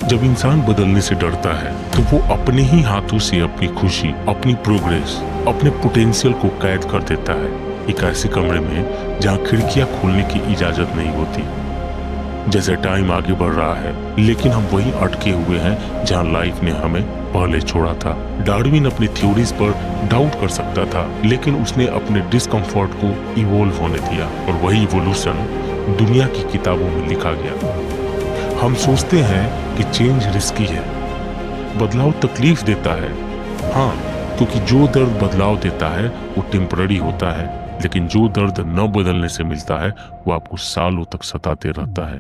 जब इंसान बदलने से डरता है तो वो अपने ही हाथों से अपनी खुशी, अपनी प्रोग्रेस, अपने पोटेंशियल को कैद कर देता है एक ऐसे कमरे में जहां खिड़कियां खोलने की इजाजत नहीं होती। जैसे टाइम आगे बढ़ रहा है लेकिन हम वहीं अटके हुए हैं जहां लाइफ ने हमें पहले छोड़ा था। डार्विन अपनी थ्योरीज पर डाउट कर सकता था लेकिन उसने अपने डिस्कम्फर्ट को इवोल्व होने दिया और वही इवोल्यूशन दुनिया की किताबों में लिखा गया। हम सोचते हैं कि चेंज रिस्की है, बदलाव तकलीफ देता है। हाँ, क्योंकि जो दर्द बदलाव देता है वो टेम्पररी होता है, लेकिन जो दर्द न बदलने से मिलता है वो आपको सालों तक सताते रहता है।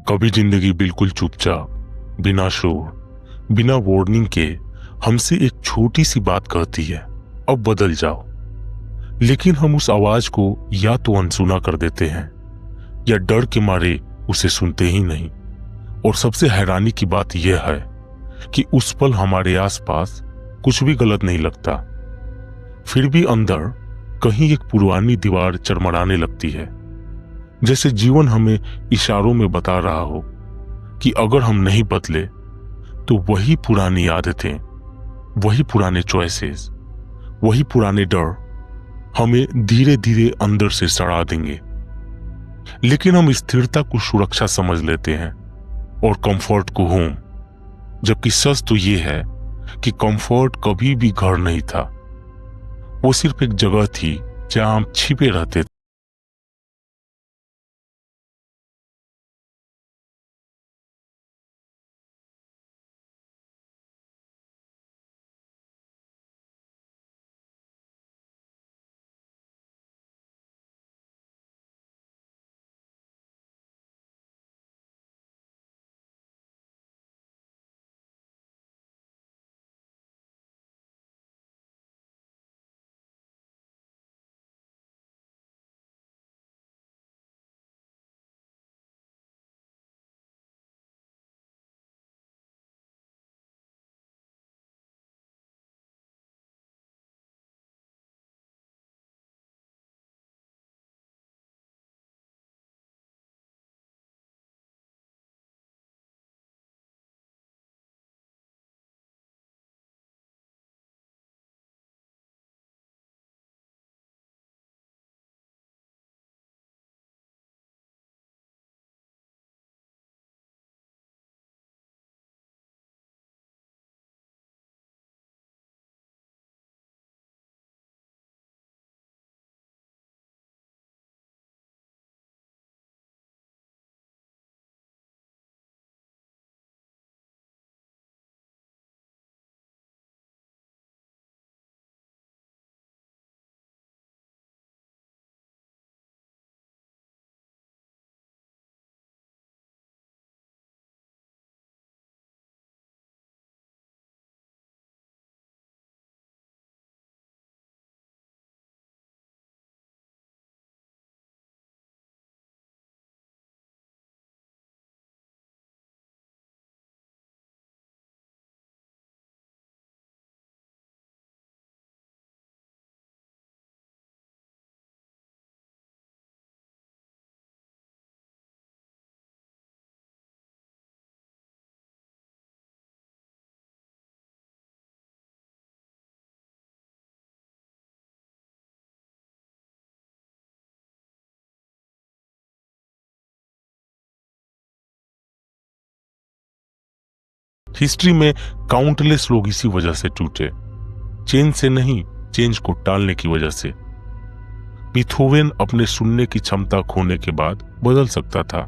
कभी जिंदगी बिल्कुल चुपचाप, बिना शोर, बिना वार्निंग के हमसे एक छोटी सी बात कहती है, अब बदल जाओ। लेकिन हम उस आवाज को या तो अनसुना कर देते हैं या डर के मारे उसे सुनते ही नहीं। और सबसे हैरानी की बात यह है कि उस पल हमारे आसपास कुछ भी गलत नहीं लगता, फिर भी अंदर कहीं एक पुरानी दीवार चरमराने लगती है, जैसे जीवन हमें इशारों में बता रहा हो कि अगर हम नहीं बदले तो वही पुरानी आदतें, वही पुराने चॉइसेस, वही पुराने डर हमें धीरे धीरे अंदर से सड़ा देंगे। लेकिन हम स्थिरता को सुरक्षा समझ लेते हैं और कंफर्ट को होम, जबकि सच तो ये है कि कंफर्ट कभी भी घर नहीं था, वो सिर्फ एक जगह थी जहां हम छिपे रहते थे। हिस्ट्री में काउंटलेस लोग इसी वजह से टूटे, चेंज से नहीं, चेंज को टालने की वजह से। बीथोवेन अपने सुनने की क्षमता खोने के बाद बदल सकता था,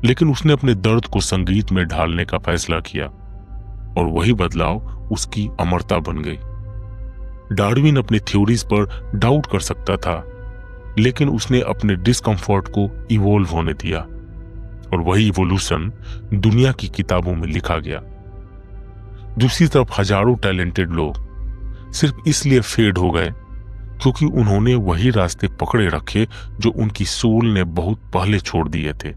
लेकिन उसने अपने दर्द को संगीत में ढालने का फैसला किया और वही बदलाव उसकी अमरता बन गई। डार्विन अपनी थ्योरीज पर डाउट कर सकता था, लेकिन उसने अपने डिस्कम्फर्ट को इवोल्व होने दिया और वही इवोल्यूशन दुनिया की किताबों में लिखा गया। दूसरी तरफ हजारों टैलेंटेड लोग सिर्फ इसलिए फेड हो गए क्योंकि उन्होंने वही रास्ते पकड़े रखे जो उनकी सोल ने बहुत पहले छोड़ दिए थे।